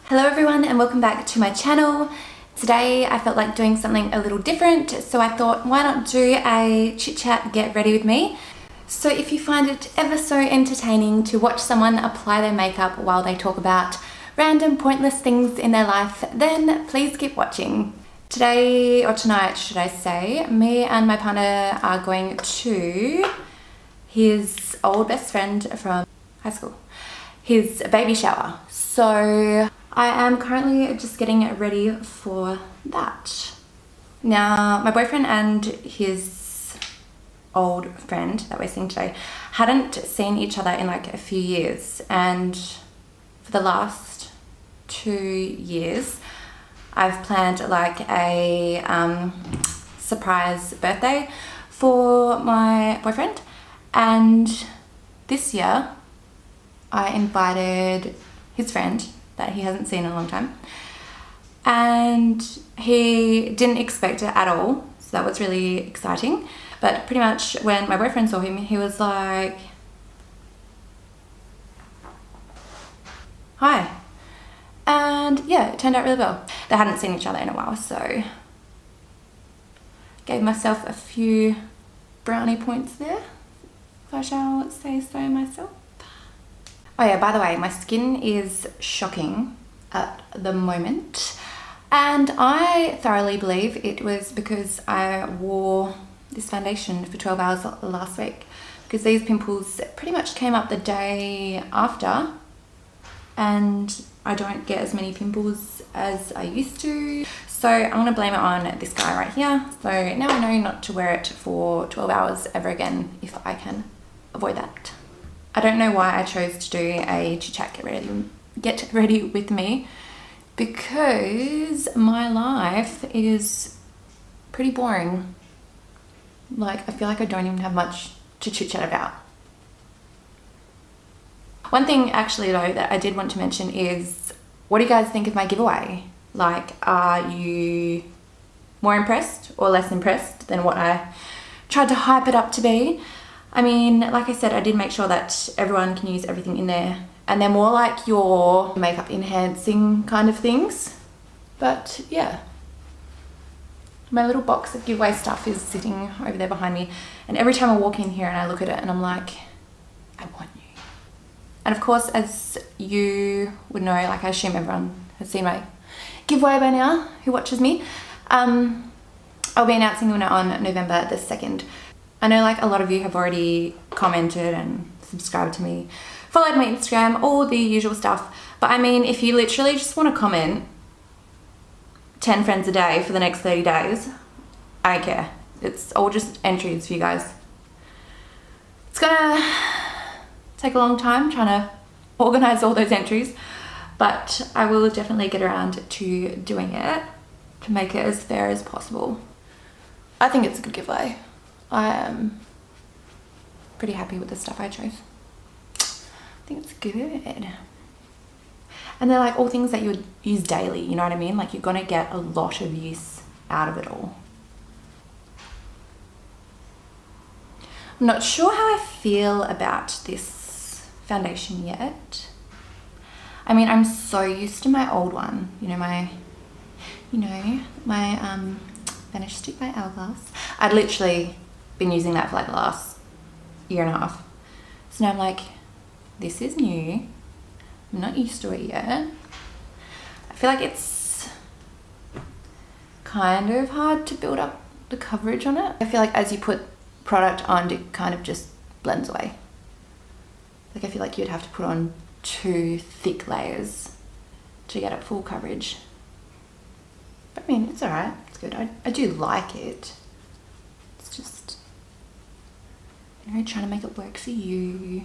Hello everyone and welcome back to my channel. Today I felt like doing something a little different, so I thought why not do a chit chat get ready with me. So if you find it ever so entertaining to watch someone apply their makeup while they talk about random pointless things in their life, then please keep watching. Today, or tonight should I say, me and my partner are going to his old best friend from high school, his baby shower. So I am currently just getting ready for that. Now, my boyfriend and his old friend that we're seeing today hadn't seen each other in like a few years, and for the last 2 years I've planned like a surprise birthday for my boyfriend, and this year I invited his friend that he hasn't seen in a long time, and he didn't expect it at all, so that was really exciting. But pretty much when my boyfriend saw him, he was like, hi. And yeah, it turned out really well. They hadn't seen each other in a while, so gave myself a few brownie points there, if I shall say so myself. Oh yeah, by the way, my skin is shocking at the moment, and I thoroughly believe it was because I wore this foundation for 12 hours last week, because these pimples pretty much came up the day after, and I don't get as many pimples as I used to. So I'm going to blame it on this guy right here. So now I know not to wear it for 12 hours ever again if I can avoid that. I don't know why I chose to do a chit chat get ready with me, because my life is pretty boring. Like, I feel like I don't even have much to chit chat about. One thing actually though that I did want to mention is, what do you guys think of my giveaway? Like, are you more impressed or less impressed than what I tried to hype it up to be? I mean, like I said, I did make sure that everyone can use everything in there, and they're more like your makeup enhancing kind of things. But yeah, my little box of giveaway stuff is sitting over there behind me, and every time I walk in here and I look at it and I'm like, I want you. And of course, as you would know, like I assume everyone has seen my giveaway by now who watches me, I'll be announcing the winner on November the 2nd. I know like a lot of you have already commented and subscribed to me, followed my Instagram, all the usual stuff. But I mean, if you literally just want to comment 10 friends a day for the next 30 days, I don't care. It's all just entries for you guys. It's gonna take a long time trying to organize all those entries, but I will definitely get around to doing it to make it as fair as possible. I think it's a good giveaway. I am pretty happy with the stuff I chose. I think it's good. And they're like all things that you would use daily, you know what I mean? Like, you're gonna get a lot of use out of it all. I'm not sure how I feel about this foundation yet. I mean, I'm so used to my old one, my Vanish Stick by Hourglass. I'd literally been using that for like the last year and a half. So now I'm like, this is new. I'm not used to it yet. I feel like it's kind of hard to build up the coverage on it. I feel like as you put product on, it kind of just blends away. Like, I feel like you'd have to put on 2 thick layers to get it full coverage. But I mean, it's alright, it's good. I do like it. It's just, trying to make it work for you.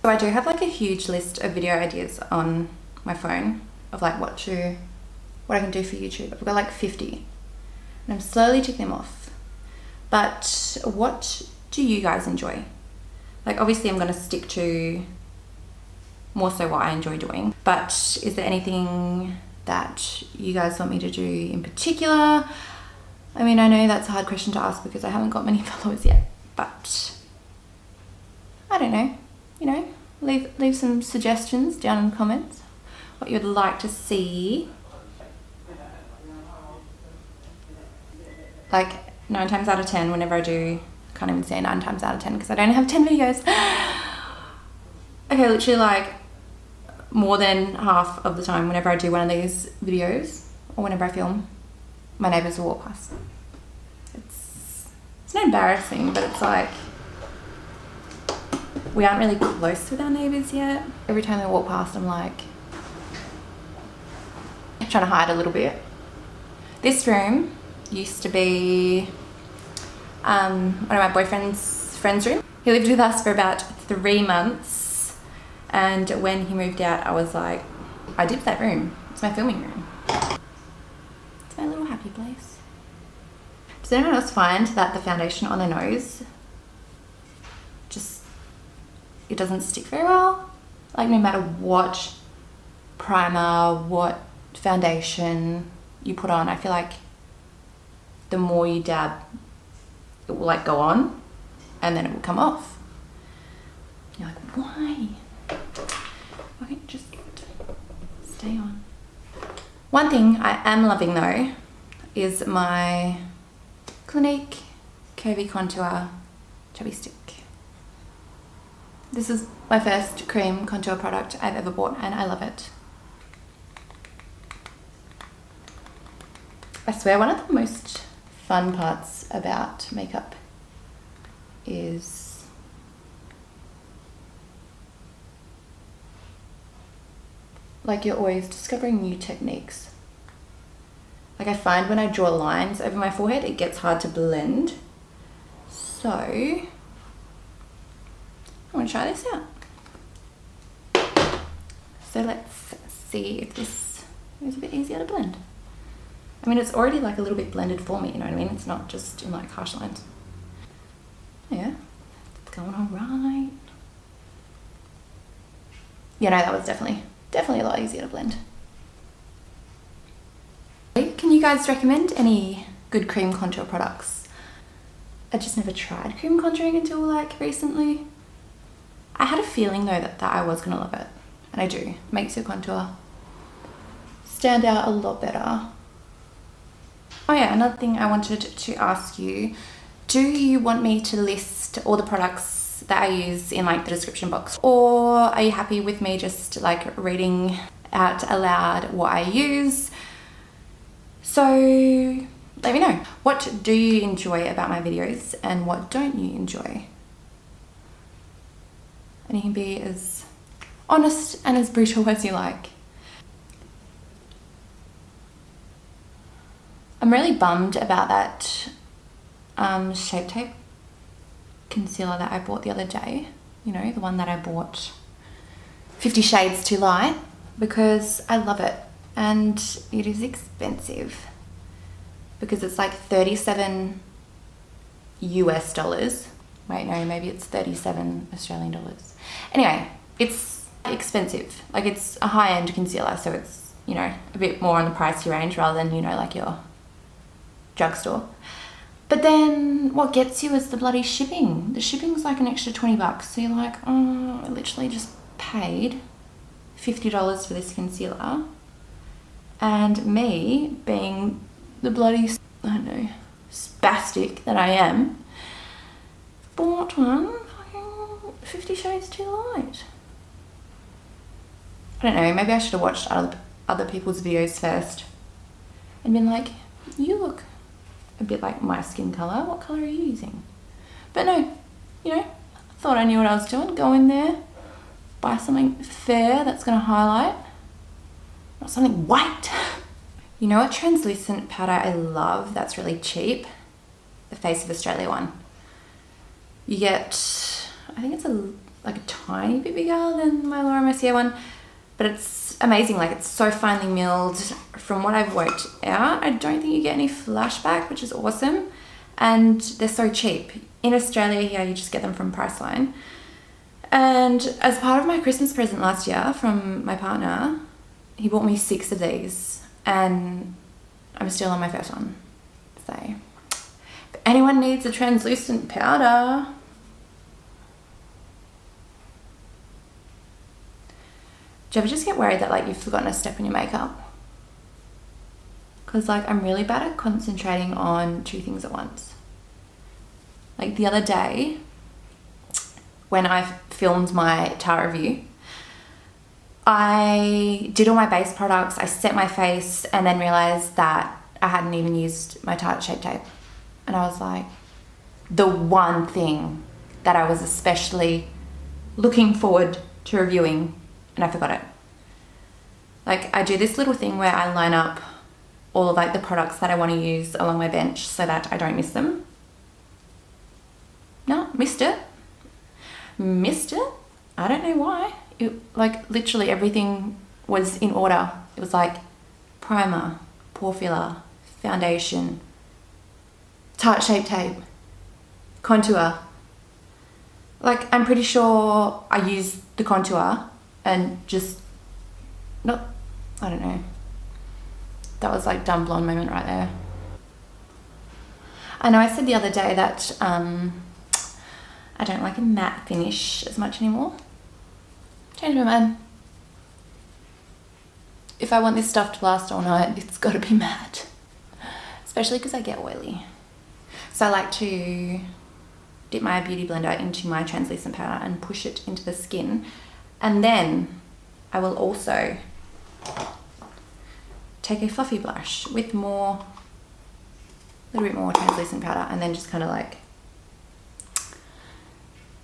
So I do have like a huge list of video ideas on my phone of like what I can do for YouTube. I've got like 50, and I'm slowly ticking them off. But what do you guys enjoy? Like, obviously I'm going to stick to more so what I enjoy doing, but is there anything that you guys want me to do in particular? I mean, I know that's a hard question to ask because I haven't got many followers yet, but I don't know, leave some suggestions down in the comments. what you'd like to see. Like 9 times out of 10 whenever I do, I can't even say 9 times out of 10 because I don't have 10 videos. Okay, literally like more than half of the time whenever I do one of these videos or whenever I film, my neighbours will walk past. It's not embarrassing, but it's like we aren't really close with our neighbours yet. Every time they walk past, I'm like trying to hide a little bit. This room used to be one of my boyfriend's friend's room. He lived with us for about 3 months, and when he moved out, I was like, I did that room. It's my filming room. It's my little happy place. Does anyone else find that the foundation on their nose just, it doesn't stick very well? Like no matter what primer, what foundation you put on, I feel like the more you dab, it will like go on and then it will come off. You're like, why? Why can't you just stay on? One thing I am loving though is my Clinique Curvy Contour Chubby Stick. This is my first cream contour product I've ever bought and I love it. I swear one of the most fun parts about makeup is like you're always discovering new techniques. Like I find when I draw lines over my forehead, it gets hard to blend. So I want to try this out. So let's see if this is a bit easier to blend. I mean, it's already like a little bit blended for me, you know what I mean? It's not just in like harsh lines. Yeah, it's going all right. Yeah, no, that was definitely a lot easier to blend. Can you guys recommend any good cream contour products? I just never tried cream contouring until like recently. I had a feeling though that I was gonna love it, and I do. It makes your contour stand out a lot better. Oh yeah, another thing I wanted to ask you, do you want me to list all the products that I use in like the description box, or are you happy with me just like reading out aloud what I use? So let me know. What do you enjoy about my videos and what don't you enjoy? And you can be as honest and as brutal as you like. I'm really bummed about that Shape Tape concealer that I bought the other day. You know, the one that I bought 50 Shades Too Light, because I love it and it is expensive because it's like 37 US dollars. Wait, no, maybe it's 37 Australian dollars. Anyway, it's expensive. Like it's a high-end concealer, so it's, you know, a bit more on the pricey range rather than, you know, like your drugstore. But then what gets you is the bloody shipping. The shipping's like an extra 20 bucks. So you're like, oh, I literally just paid $50 for this concealer. And me being the bloody, I don't know, spastic that I am, bought one fucking 50 Shades Too Light. I don't know, maybe I should have watched other people's videos first and been like, you look a bit like my skin colour, what colour are you using? But no, you know, thought I knew what I was doing. Go in there, buy something fair that's going to highlight, not something white. You know what translucent powder I love that's really cheap? The Face of Australia one. You get, I think it's like a tiny bit bigger than my Laura Mercier one, but it's amazing. Like it's so finely milled. From what I've worked out, I don't think you get any flashback, which is awesome. And they're so cheap. In Australia here, you just get them from Priceline. And as part of my Christmas present last year from my partner, he bought me 6 of these and I'm still on my first one. So if anyone needs a translucent powder, Do you ever just get worried that like you've forgotten a step in your makeup? Because like I'm really bad at concentrating on two things at once. Like the other day when I filmed my Tarte review, I did all my base products, I set my face, and then realized that I hadn't even used my Tarte Shape Tape. And I was like, the one thing that I was especially looking forward to reviewing, and I forgot it. Like I do this little thing where I line up all of like the products that I want to use along my bench so that I don't miss them. No, missed it. Missed it. I don't know why. It, like literally everything was in order. It was like primer, pore filler, foundation, Tarte Shape Tape, contour. Like I'm pretty sure I used the contour and just not, I don't know. That was like dumb blonde moment right there. I know I said the other day that I don't like a matte finish as much anymore. Change my mind. If I want this stuff to last all night, it's got to be matte. Especially because I get oily. So I like to dip my beauty blender into my translucent powder and push it into the skin. And then I will also take a fluffy brush with a little bit more translucent powder, and then just kind of like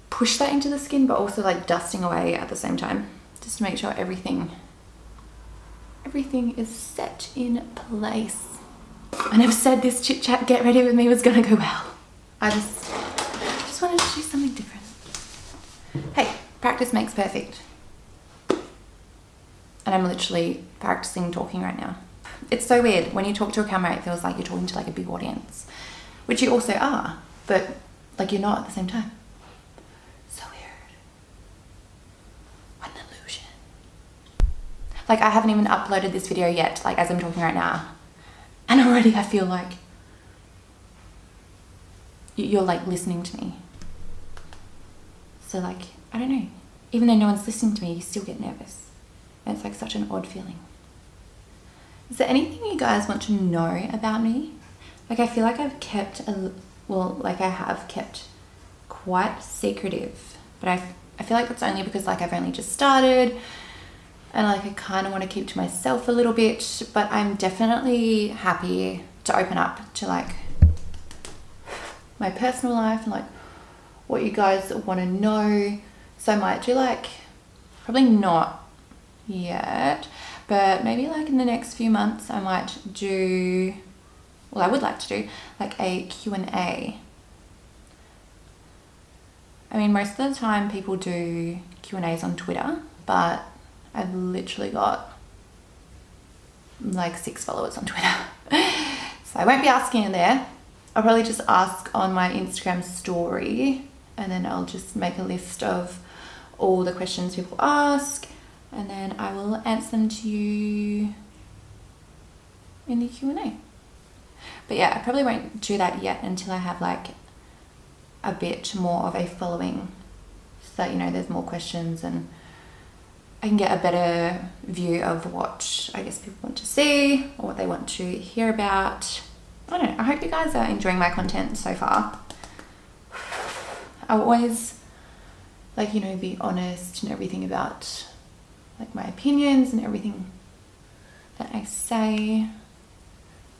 push that into the skin, but also like dusting away at the same time, just to make sure everything is set in place. I never said this chit chat get ready with me was gonna go well. I just wanted to do something different. Hey, practice makes perfect. And I'm literally practicing talking right now. It's so weird. When you talk to a camera, it feels like you're talking to like a big audience, which you also are, but like you're not at the same time. So weird. What an illusion. Like I haven't even uploaded this video yet, like as I'm talking right now. And already I feel like you're like listening to me. So like, I don't know. Even though no one's listening to me, you still get nervous. And it's like such an odd feeling. Is there anything you guys want to know about me? Like I feel like I've kept, I have kept quite secretive. But I feel like that's only because like I've only just started. And like I kind of want to keep to myself a little bit. But I'm definitely happy to open up to like my personal life and like what you guys want to know. So I might do like, probably not yet, but maybe like in the next few months I might do, well I would like to do like a Q&A. I mean most of the time people do Q&As on Twitter, but I've literally got like 6 followers on Twitter. So I won't be asking in there. I'll probably just ask on my Instagram story, and then I'll just make a list of all the questions people ask, and then I will answer them to you in the Q&A. But yeah, I probably won't do that yet until I have like a bit more of a following, so that, you know, there's more questions and I can get a better view of what I guess people want to see or what they want to hear about. I don't know, I hope you guys are enjoying my content so far. I'll always like, you know, be honest and everything about like my opinions and everything that I say.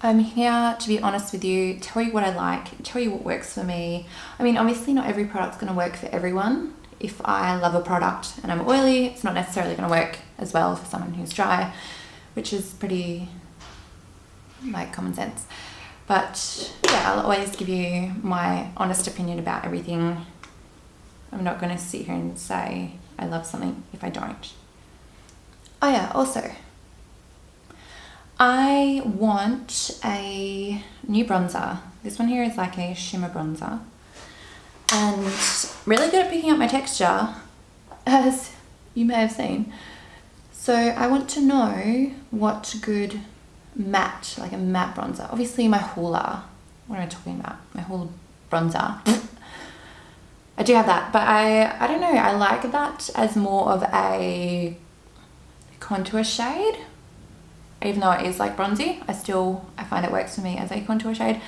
I'm here to be honest with you, tell you what I like, tell you what works for me. I mean, obviously not every product's going to work for everyone. If I love a product and I'm oily, it's not necessarily going to work as well for someone who's dry, which is pretty like common sense. But yeah, I'll always give you my honest opinion about everything. I'm not going to sit here and say I love something if I don't. Oh yeah, also, I want a new bronzer. This one here is like a shimmer bronzer. And really good at picking up my texture, as you may have seen. So I want to know what good matte, like a matte bronzer. Obviously my Hoola, what am I talking about? My Hoola bronzer. I do have that, but I don't know, I like that as more of a contour shade, even though it is like bronzy. I find it works for me as a contour shade,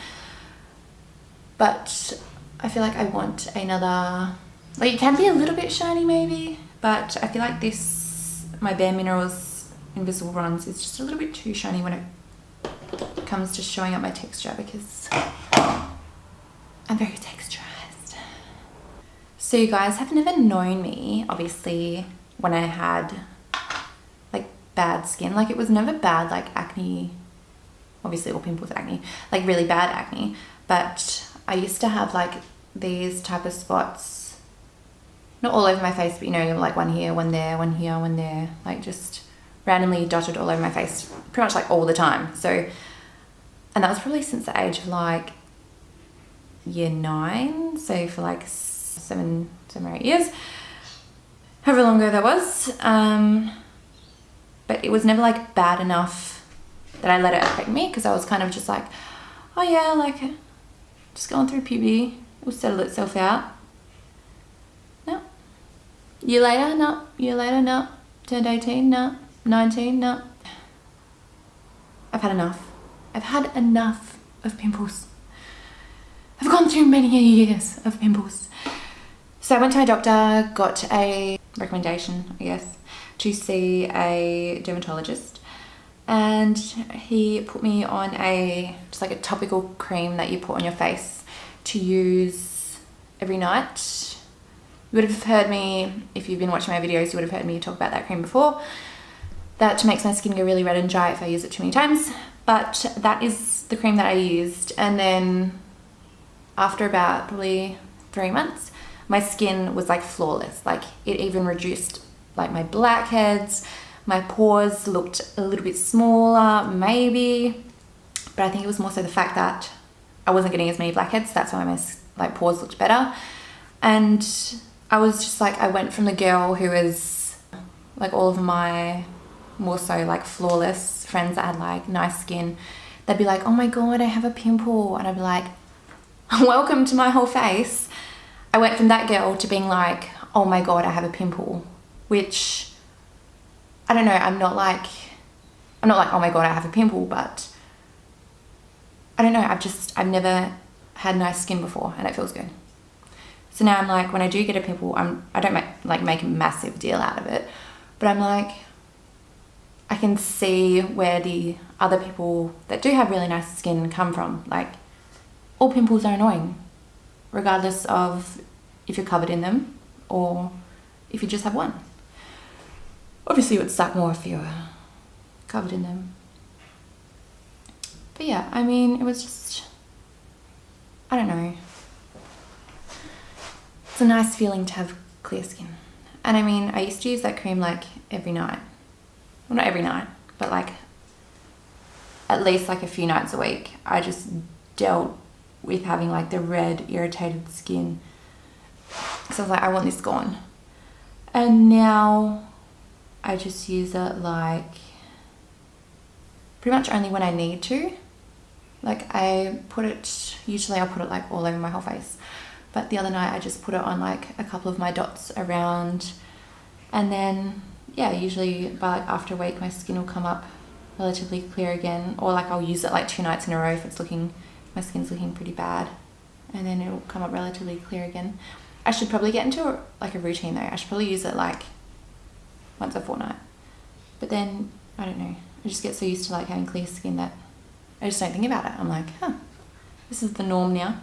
but I feel like I want another, like it can be a little bit shiny maybe, but I feel like this, my Bare Minerals Invisible Bronze, is just a little bit too shiny when it comes to showing up my texture, because I'm very texturized. So you guys have never known me, obviously, when I had like bad skin. Like it was never bad, like acne, obviously all pimples are acne, like really bad acne, but I used to have like these type of spots, not all over my face, but you know, like one here, one there, one here, one there, like just randomly dotted all over my face, pretty much like all the time. So, and that was probably since the age of like year 9, so for like 7 or 8 years, however long ago that was. But it was never like bad enough that I let it affect me, because I was kind of just like, oh yeah, like just going through puberty, it will settle itself out. No. Year later, no. Year later, no. Turned 18, no. 19, no. I've had enough. I've had enough of pimples. I've gone through many years of pimples. So I went to my doctor, got a recommendation, I guess, to see a dermatologist, and he put me on just like a topical cream that you put on your face to use every night. You would have heard me, if you've been watching my videos, you would have heard me talk about that cream before. That makes my skin go really red and dry if I use it too many times. But that is the cream that I used, and then after about probably 3 months, my skin was like flawless. Like it even reduced like my blackheads, my pores looked a little bit smaller maybe, but I think it was more so the fact that I wasn't getting as many blackheads. That's why my like pores looked better. And I was just like, I went from the girl who was like all of my more so like flawless friends that had like nice skin, they'd be like, oh my god, I have a pimple, and I'd be like, welcome to my whole face. I went from that girl to being like, oh my god, I have a pimple, which I don't know, I'm not like, oh my god, I have a pimple, but I don't know, I've never had nice skin before, and it feels good. So now I'm like, when I do get a pimple, I don't make a massive deal out of it, but I'm like, I can see where the other people that do have really nice skin come from. Like, all pimples are annoying, regardless of if you're covered in them or if you just have one. Obviously it would suck more if you were covered in them. But yeah, I mean, it was just, I don't know. It's a nice feeling to have clear skin. And I mean, I used to use that cream like every night. Well, not every night, but like at least like a few nights a week. I just dealt with having like the red irritated skin. So I was like, I want this gone. And now I just use it like pretty much only when I need to. Like usually I'll put it like all over my whole face. But the other night I just put it on like a couple of my dots around, and then yeah, usually by like after a week my skin will come up relatively clear again, or like I'll use it like 2 nights in a row if my skin's looking pretty bad, and then it'll come up relatively clear again. I should probably get into like a routine though. I should probably use it like once a fortnight, but then I don't know, I just get so used to like having clear skin that I just don't think about it. I'm like, this is the norm now.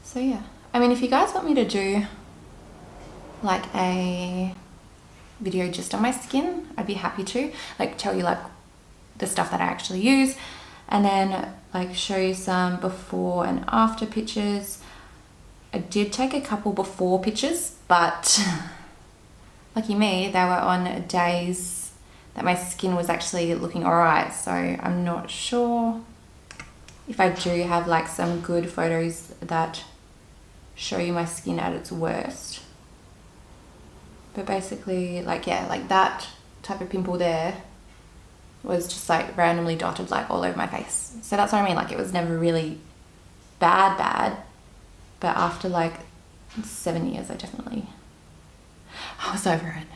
So yeah, I mean, if you guys want me to do like a video just on my skin, I'd be happy to like tell you like the stuff that I actually use, and then like show you some before and after pictures. I did take a couple before pictures, but lucky me, they were on days that my skin was actually looking alright, so I'm not sure if I do have like some good photos that show you my skin at its worst. But basically, like, yeah, like that type of pimple there was just like randomly dotted like all over my face. So that's what I mean, like it was never really bad, but after like 7 years I was over it.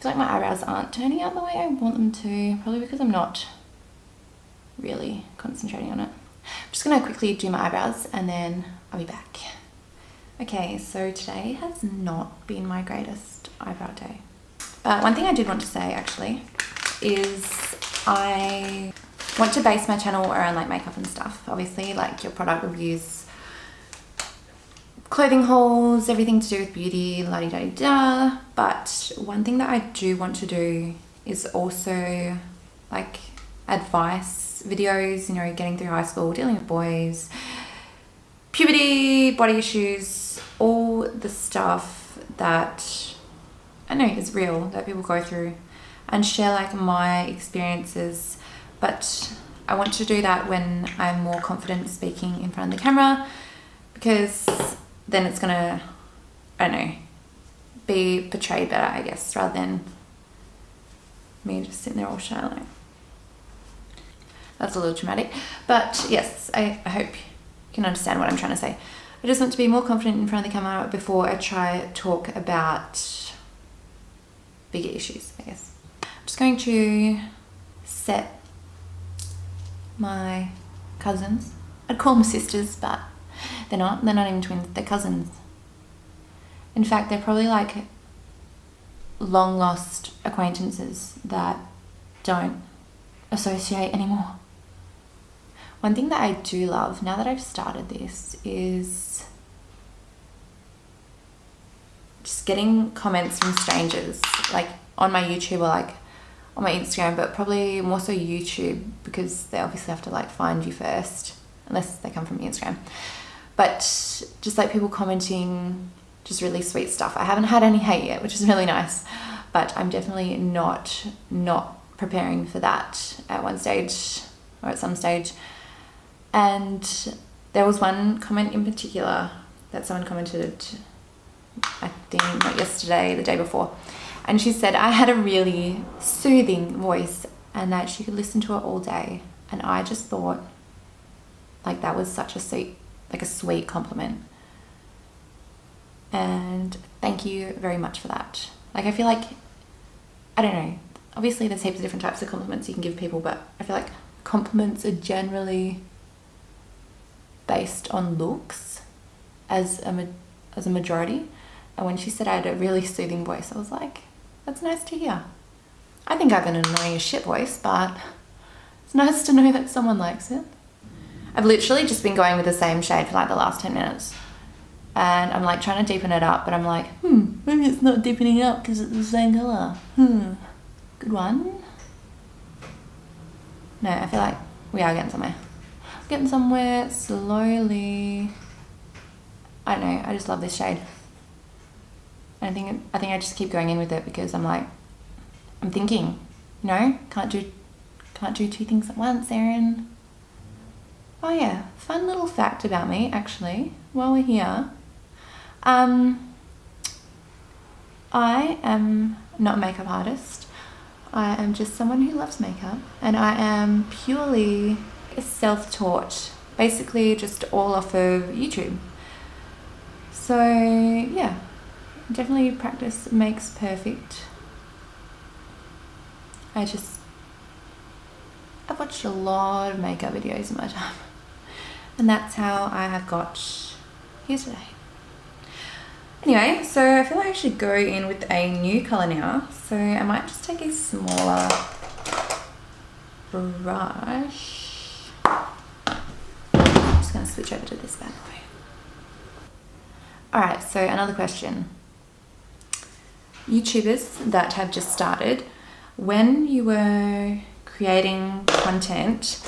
feel like my eyebrows aren't turning out the way I want them to, probably because I'm not really concentrating on it. I'm just gonna quickly do my eyebrows and then I'll be back. Okay, so today has not been my greatest eyebrow day. But one thing I did want to say actually is I want to base my channel around like makeup and stuff. Obviously, like your product reviews, clothing hauls, everything to do with beauty, la-di-da-di-da. But one thing that I do want to do is also like advice videos, you know, getting through high school, dealing with boys, puberty, body issues, all the stuff that I know is real, that people go through, and share like my experiences. But I want to do that when I'm more confident speaking in front of the camera, because then it's gonna, I don't know, be portrayed better, I guess, rather than me just sitting there all shy. Like, that's a little traumatic. But yes, I hope you can understand what I'm trying to say. I just want to be more confident in front of the camera before I try to talk about bigger issues, I guess. I'm just going to set my cousins. I'd call them sisters, but they're not even twins, they're cousins. In fact, they're probably like long lost acquaintances that don't associate anymore. One thing that I do love now that I've started this is just getting comments from strangers, like on my YouTube or like on my Instagram, but probably more so YouTube, because they obviously have to like find you first, unless they come from Instagram. But just like people commenting just really sweet stuff. I haven't had any hate yet, which is really nice, but I'm definitely not preparing for that at one stage or at some stage. And there was one comment in particular that someone commented, I think not yesterday, the day before, and she said I had a really soothing voice and that she could listen to it all day. And I just thought like that was such a sweet compliment, and thank you very much for that. Like, I feel like, I don't know, obviously there's heaps of different types of compliments you can give people, but I feel like compliments are generally based on looks as a majority. And when she said I had a really soothing voice, I was like, that's nice to hear. I think I have an annoying as shit voice, but it's nice to know that someone likes it. I've literally just been going with the same shade for like the last 10 minutes. And I'm like trying to deepen it up, but I'm like, maybe it's not deepening up because it's the same colour. Good one. No, I feel like we are getting somewhere. Getting somewhere slowly. I don't know, I just love this shade. And I think I just keep going in with it because I'm like, I'm thinking, you know, can't do two things at once, Erin. Oh yeah, fun little fact about me actually, while we're here. I am not a makeup artist. I am just someone who loves makeup, and I am purely self-taught, basically just all off of YouTube. So yeah, definitely practice makes perfect. I've watched a lot of makeup videos in my time, and that's how I have got here today. Anyway, so I feel like I should go in with a new colour now, so I might just take a smaller brush. I'm just going to switch over to this bad boy. Alright, so another question. YouTubers that have just started, when you were creating content,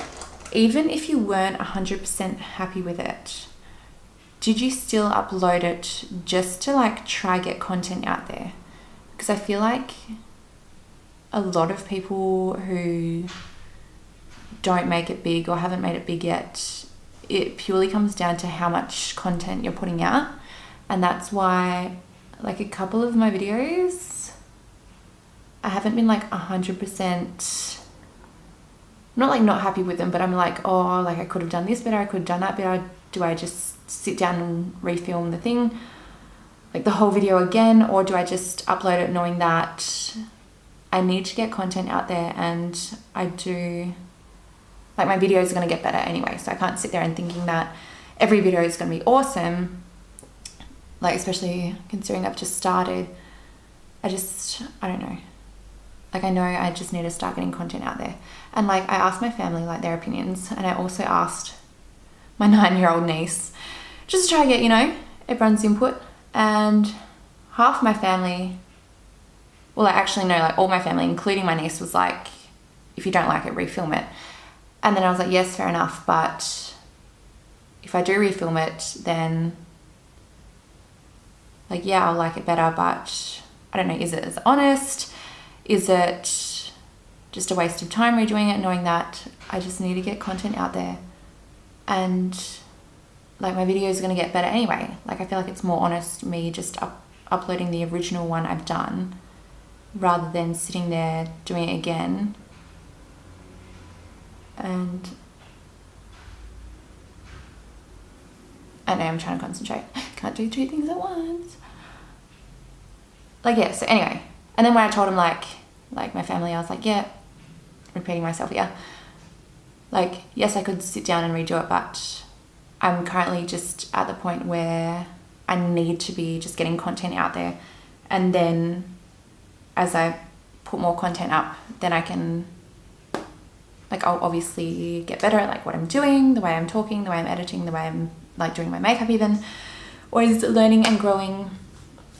even if you weren't 100% happy with it, did you still upload it just to like try get content out there? Because I feel like a lot of people who don't make it big or haven't made it big yet, it purely comes down to how much content you're putting out. And that's why like a couple of my videos, I haven't been like 100%, not like not happy with them, but I'm like, oh, like I could have done this better, I could have done that better. Do I just sit down and refilm the thing, like the whole video again, or do I just upload it knowing that I need to get content out there, and I do, like, my videos are going to get better anyway, so I can't sit there and thinking that every video is going to be awesome, like, especially considering I've just started. I don't know. Like, I know I just need to start getting content out there. And, like, I asked my family, like, their opinions, and I also asked my 9-year-old niece just to try to get, you know, everyone's input. And half my family, well, I actually know, like, all my family, including my niece, was like, if you don't like it, refilm it. And then I was like, yes, fair enough, but if I do refilm it, then, like, yeah, I'll like it better, but I don't know, is it as honest? Is it just a waste of time redoing it, knowing that I just need to get content out there? And, like, my videos are going to get better anyway. Like, I feel like it's more honest me just uploading the original one I've done rather than sitting there doing it again. And I know I'm trying to concentrate. Can't do 2 things at once. Like, yeah, so anyway. And then when I told him, like my family, I was like, yeah, repeating myself here. Like, yes, I could sit down and redo it, but I'm currently just at the point where I need to be just getting content out there. And then as I put more content up, then I can, like, I'll obviously get better at, like, what I'm doing, the way I'm talking, the way I'm editing, the way I'm, like, doing my makeup even. Always learning and growing.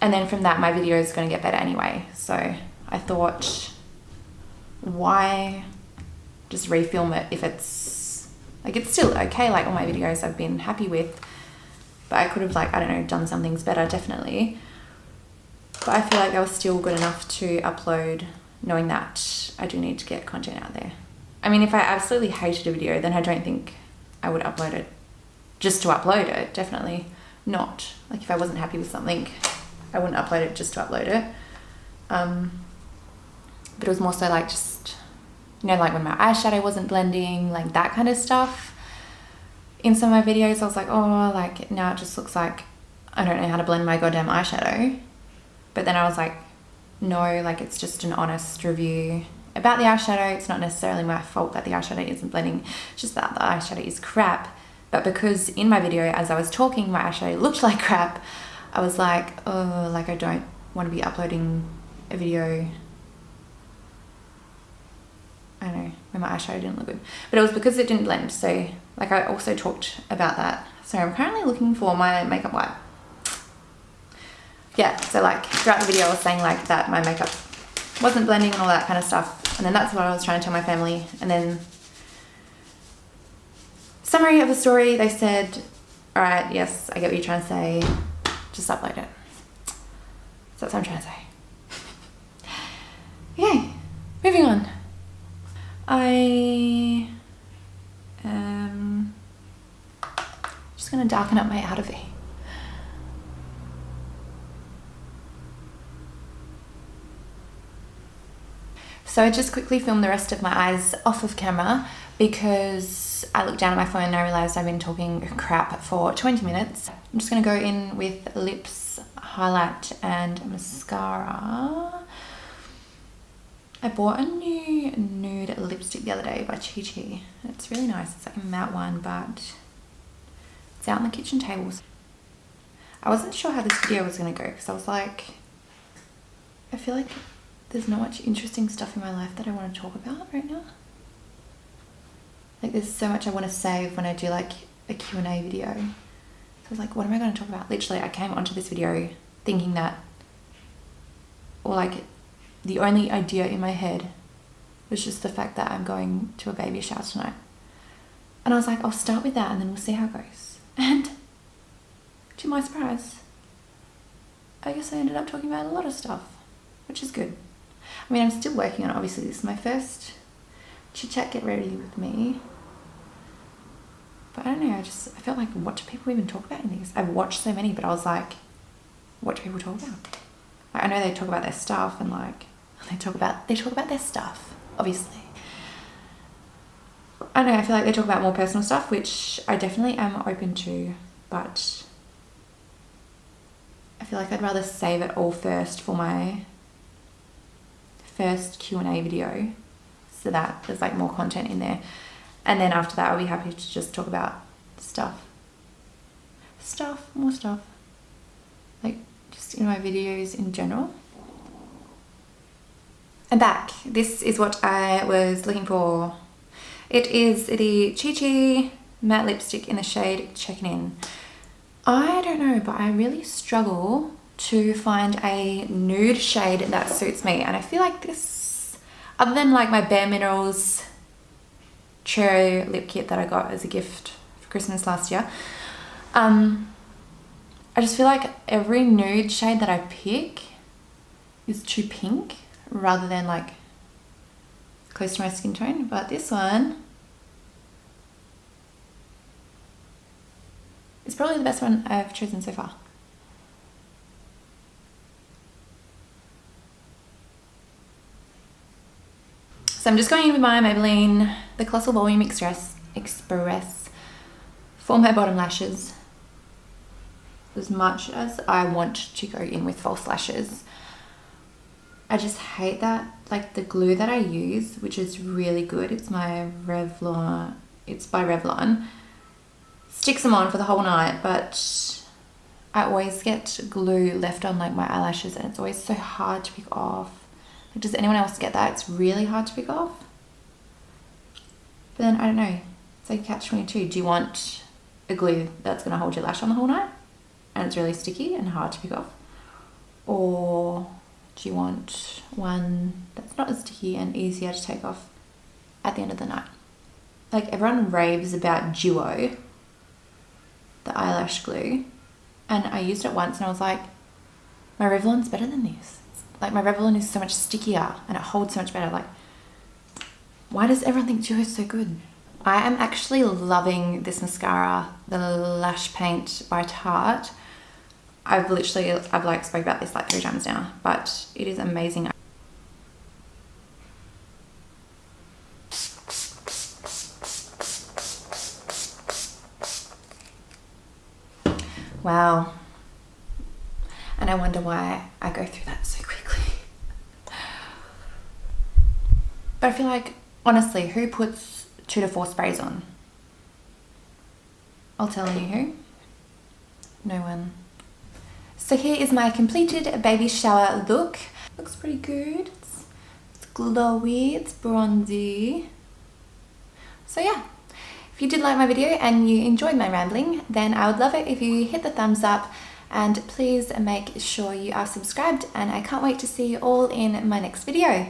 And then from that, my video is going to get better anyway. So I thought, why just refilm it if it's, like, it's still okay. Like, all my videos I've been happy with, but I could have, like, I don't know, done some things better, definitely. But I feel like they were still good enough to upload, knowing that I do need to get content out there. I mean, if I absolutely hated a video, then I don't think I would upload it just to upload it. Definitely not. Like, if I wasn't happy with something, I wouldn't upload it just to upload it. But it was more so, like, just, you know, like when my eyeshadow wasn't blending, like that kind of stuff. In some of my videos, I was like, oh, like, now it just looks like I don't know how to blend my goddamn eyeshadow. But then I was like, no, like, it's just an honest review about the eyeshadow. It's not necessarily my fault that the eyeshadow isn't blending, it's just that the eyeshadow is crap. But because in my video, as I was talking, my eyeshadow looked like crap, I was like, oh, like, I don't want to be uploading a video, I don't know, when my eyeshadow didn't look good. But it was because it didn't blend. So, like, I also talked about that. So I'm currently looking for my makeup wipe. Yeah, so, like, throughout the video I was saying, like, that my makeup wasn't blending and all that kind of stuff. And then that's what I was trying to tell my family. And then, summary of the story, they said, all right, yes, I get what you're trying to say, just upload it. So that's what I'm trying to say. Okay, moving on. I am just gonna darken up my outer V. So I just quickly filmed the rest of my eyes off of camera because I looked down at my phone and I realised I've been talking crap for 20 minutes. I'm just going to go in with lips, highlight and mascara. I bought a new nude lipstick the other day by Chit. It's really nice. It's like a matte one, but it's out on the kitchen tables. I wasn't sure how this video was going to go because I was like, I feel like there's not much interesting stuff in my life that I want to talk about right now. Like, there's so much I want to save when I do, like, a Q&A video. So I was like, what am I going to talk about? Literally, I came onto this video thinking that, or, like, the only idea in my head was just the fact that I'm going to a baby shower tonight. And I was like, I'll start with that and then we'll see how it goes. And to my surprise, I guess I ended up talking about a lot of stuff, which is good. I mean, I'm still working on it. Obviously, this is my first Chit Chat Get Ready with me. But I don't know, I felt like, what do people even talk about in these? I've watched so many, but I was like, what do people talk about? Like, I know they talk about their stuff and, like, they talk about their stuff, obviously. I don't know, I feel like they talk about more personal stuff, which I definitely am open to, but I feel like I'd rather save it all first for my first Q&A video so that there's like more content in there. And then after that, I'll be happy to just talk about more stuff. Like just in my videos in general. I'm back. This is what I was looking for. It is the Chit matte lipstick in the shade Checking In. I don't know, but I really struggle to find a nude shade that suits me. And I feel like this, other than like my Bare Minerals cherry lip kit that I got as a gift for Christmas last year, I just feel like every nude shade that I pick is too pink rather than like close to my skin tone. But this one is probably the best one I've chosen so far. So I'm just going in with my Maybelline The Colossal Volume Express for my bottom lashes. As much as I want to go in with false lashes, I just hate that, like the glue that I use, which is really good. It's my Revlon, it's by Revlon. Sticks them on for the whole night, but I always get glue left on like my eyelashes and it's always so hard to pick off. Like, does anyone else get that? It's really hard to pick off. But then, I don't know, it's like catch-22. Do you want a glue that's gonna hold your lash on the whole night and it's really sticky and hard to pick off? Or do you want one that's not as sticky and easier to take off at the end of the night? Like everyone raves about Duo, the eyelash glue, and I used it once and I was like, my Revlon's better than this. Like my Revlon is so much stickier and it holds so much better. Like, why does everyone think Duo is so good? I am actually loving this mascara, the Lash Paint by Tarte. I've like spoke about this like 3 times now, but it is amazing. Wow. And I wonder why I go through that so quickly. But I feel like, honestly, who puts 2 to 4 sprays on? I'll tell you who. No one. So here is my completed baby shower look. Looks pretty good. It's glowy, it's bronzy. So yeah, if you did like my video and you enjoyed my rambling, then I would love it if you hit the thumbs up and please make sure you are subscribed, and I can't wait to see you all in my next video.